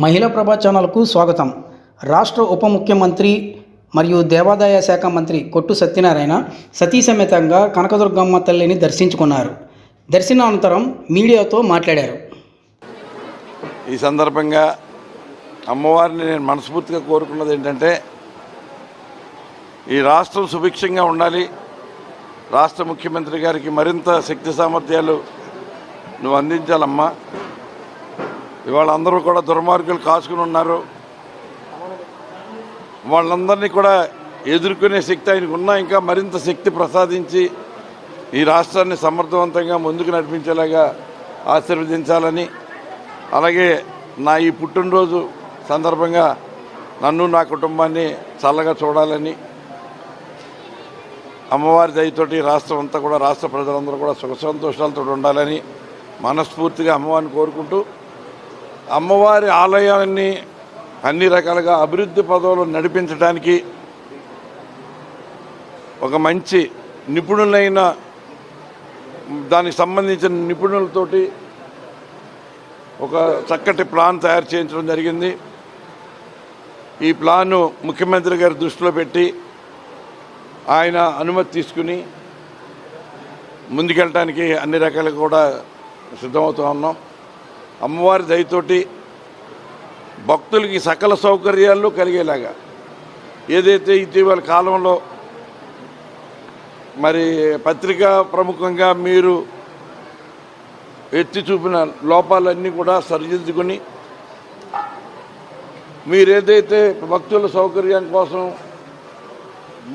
మహిళా ప్రభా ఛానల్కు స్వాగతం. రాష్ట్ర ఉప ముఖ్యమంత్రి మరియు దేవాదాయ శాఖ మంత్రి కొట్టు సత్యనారాయణ సతీ సమేతంగా కనకదుర్గమ్మ తల్లిని దర్శించుకున్నారు. దర్శనానంతరం మీడియాతో మాట్లాడారు. ఈ సందర్భంగా అమ్మవారిని నేను మనస్ఫూర్తిగా కోరుకున్నది ఏంటంటే, ఈ రాష్ట్రం సుభిక్షంగా ఉండాలి, రాష్ట్ర ముఖ్యమంత్రి గారికి మరింత శక్తి సామర్థ్యాలు నువ్వు అందించాలమ్మా. ఇవాళ అందరూ కూడా దుర్మార్గులు కాచుకుని ఉన్నారు. వాళ్ళందరినీ కూడా ఎదుర్కొనే శక్తి ఆయనకు ఉన్నా ఇంకా మరింత శక్తి ప్రసాదించి ఈ రాష్ట్రాన్ని సమర్థవంతంగా ముందుకు నడిపించేలాగా ఆశీర్వదించాలని, అలాగే నా ఈ పుట్టినరోజు సందర్భంగా నన్ను నా కుటుంబాన్ని చల్లగా చూడాలని, అమ్మవారి దయతోటి రాష్ట్రం అంతా కూడా, రాష్ట్ర ప్రజలందరూ కూడా సుఖ సంతోషాలతో ఉండాలని మనస్ఫూర్తిగా అమ్మవారిని కోరుకుంటూ, అమ్మవారి ఆలయాన్ని అన్ని రకాలుగా అభివృద్ధి పదవులు నడిపించడానికి ఒక మంచి నిపుణులైన, దానికి సంబంధించిన నిపుణులతోటి ఒక చక్కటి ప్లాన్ తయారు చేయించడం జరిగింది. ఈ ప్లాను ముఖ్యమంత్రి గారి దృష్టిలో పెట్టి ఆయన అనుమతి తీసుకుని ముందుకెళ్ళటానికి అన్ని రకాలుగా కూడా సిద్ధమవుతూ ఉన్నాం. అమ్మవారి దయతోటి భక్తులకి సకల సౌకర్యాలు కలిగేలాగా, ఏదైతే ఇటీవల కాలంలో మరి పత్రికా ప్రముఖంగా మీరు ఎత్తి చూపిన లోపాలన్నీ కూడా సరిదిద్దుకుని, మీరేదైతే భక్తుల సౌకర్యం కోసం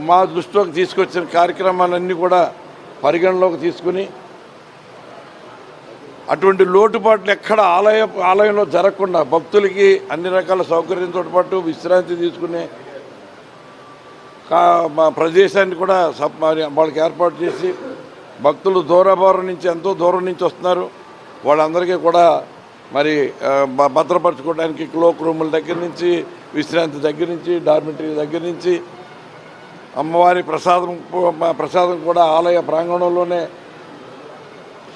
మా దృష్టిలోకి తీసుకొచ్చిన కార్యక్రమాలన్నీ కూడా పరిగణలోకి తీసుకుని, అటువంటి లోటుపాట్లు ఎక్కడ ఆలయంలో జరగకుండా భక్తులకి అన్ని రకాల సౌకర్యంతో పాటు విశ్రాంతి తీసుకునే ప్రదేశాన్ని కూడా వాళ్ళకి ఏర్పాటు చేసి, భక్తులు దూరభారం నుంచి, ఎంతో దూరం నుంచి వస్తున్నారు, వాళ్ళందరికీ కూడా మరి భద్రపరచుకోవడానికి క్లోక్ రూముల దగ్గర నుంచి, విశ్రాంతి దగ్గర నుంచి, డార్మిటరీ దగ్గర నుంచి, అమ్మవారి ప్రసాదం కూడా ఆలయ ప్రాంగణంలోనే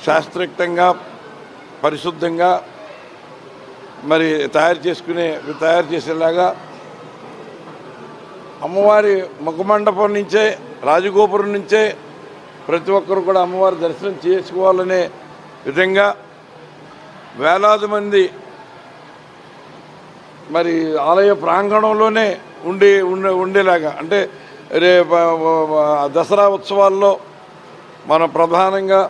శాస్త్రయుక్తంగా పరిశుద్ధంగా మరి తయారు చేసేలాగా, అమ్మవారి ముఖమండపం నుంచే, రాజగోపురం నుంచే ప్రతి ఒక్కరు కూడా అమ్మవారి దర్శనం చేసుకోవాలనే విధంగా వేలాది మంది మరి ఆలయ ప్రాంగణంలోనే ఉండేలాగా, అంటే దసరా ఉత్సవాల్లో మనం ప్రధానంగా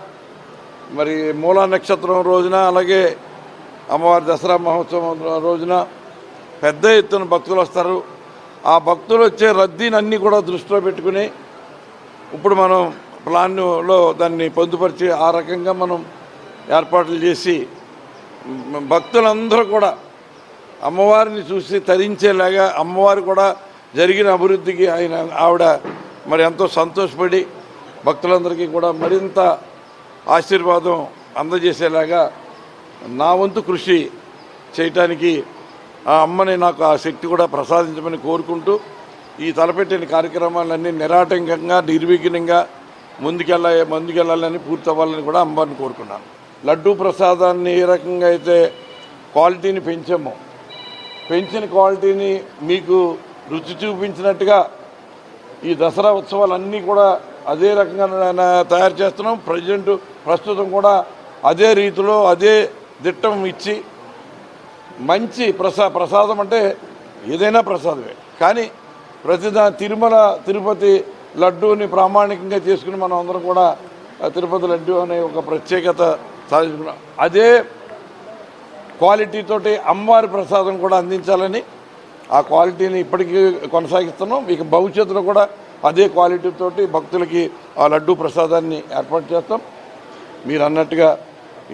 మరి మూలా నక్షత్రం రోజున, అలాగే అమ్మవారి దసరా మహోత్సవం రోజున పెద్ద ఎత్తున భక్తులు వస్తారు. ఆ భక్తులు వచ్చే రద్దీని అన్నీ కూడా దృష్టిలో పెట్టుకుని ఇప్పుడు మనం ప్లాన్లో దాన్ని పొందుపరిచి ఆ రకంగా మనం ఏర్పాట్లు చేసి భక్తులందరూ కూడా అమ్మవారిని చూసి తరించేలాగా, అమ్మవారు కూడా జరిగిన అభివృద్ధికి ఆవిడ మరి ఎంతో సంతోషపడి భక్తులందరికీ కూడా మరింత ఆశీర్వాదం అందజేసేలాగా నా వంతు కృషి చేయటానికి ఆ అమ్మని నాకు ఆ శక్తి కూడా ప్రసాదించమని కోరుకుంటూ, ఈ తలపెట్టిన కార్యక్రమాలన్నీ నిరాటంకంగా, నిర్విఘ్నంగా ముందుకెళ్ళాలని, పూర్తవ్వాలని కూడా అమ్మవారిని కోరుకున్నాను. లడ్డూ ప్రసాదాన్ని ఏ రకంగా అయితే క్వాలిటీని పెంచామో, పెంచిన క్వాలిటీని మీకు రుచి చూపించినట్టుగా ఈ దసరా ఉత్సవాలన్నీ కూడా అదే రకంగా తయారు చేస్తున్నాం. ప్రస్తుతం కూడా అదే రీతిలో అదే దిట్టం ఇచ్చి మంచి ప్రసాదం అంటే ఏదైనా ప్రసాదమే, కానీ తిరుమల తిరుపతి లడ్డూని ప్రామాణికంగా చేసుకుని మనం అందరం కూడా తిరుపతి లడ్డూ అనే ఒక ప్రత్యేకత సాధించుకున్నాం. అదే క్వాలిటీతోటి అమ్మవారి ప్రసాదం కూడా అందించాలని ఆ క్వాలిటీని ఇప్పటికీ కొనసాగిస్తున్నాం. ఇక భవిష్యత్తులో కూడా అదే క్వాలిటీతోటి భక్తులకి ఆ లడ్డూ ప్రసాదాన్ని ఏర్పాటు చేస్తాం. మీరు అన్నట్టుగా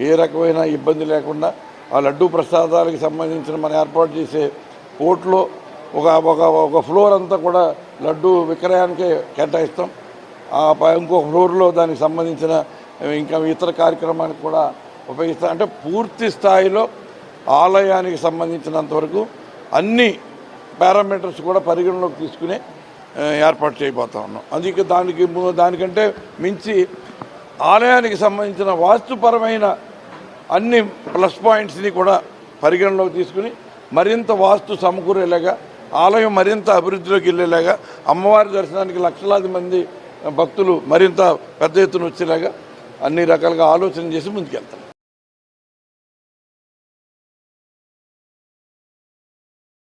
ఏ రకమైన ఇబ్బంది లేకుండా ఆ లడ్డూ ప్రసాదాలకు సంబంధించిన మనం ఏర్పాటు చేసే కోర్టులో ఒక ఫ్లోర్ అంతా కూడా లడ్డూ విక్రయానికే కేటాయిస్తాం. ఇంకొక ఫ్లోర్లో దానికి సంబంధించిన ఇంకా ఇతర కార్యక్రమానికి కూడా ఉపయోగిస్తాం. అంటే పూర్తి స్థాయిలో ఆలయానికి సంబంధించినంతవరకు అన్ని పారామీటర్స్ కూడా పరిగణలోకి తీసుకునే ఏర్పాటు చేయబోతా ఉన్నాం. అందుకే దానికంటే మించి ఆలయానికి సంబంధించిన వాస్తుపరమైన అన్ని ప్లస్ పాయింట్స్ని కూడా పరిగణలోకి తీసుకుని మరింత వాస్తు సమకూరేలాగా, ఆలయం మరింత అభివృద్ధిలోకి వెళ్ళేలాగా, అమ్మవారి దర్శనానికి లక్షలాది మంది భక్తులు మరింత పెద్ద ఎత్తున వచ్చేలాగా అన్ని రకాలుగా ఆలోచన చేసి ముందుకెళ్తాం.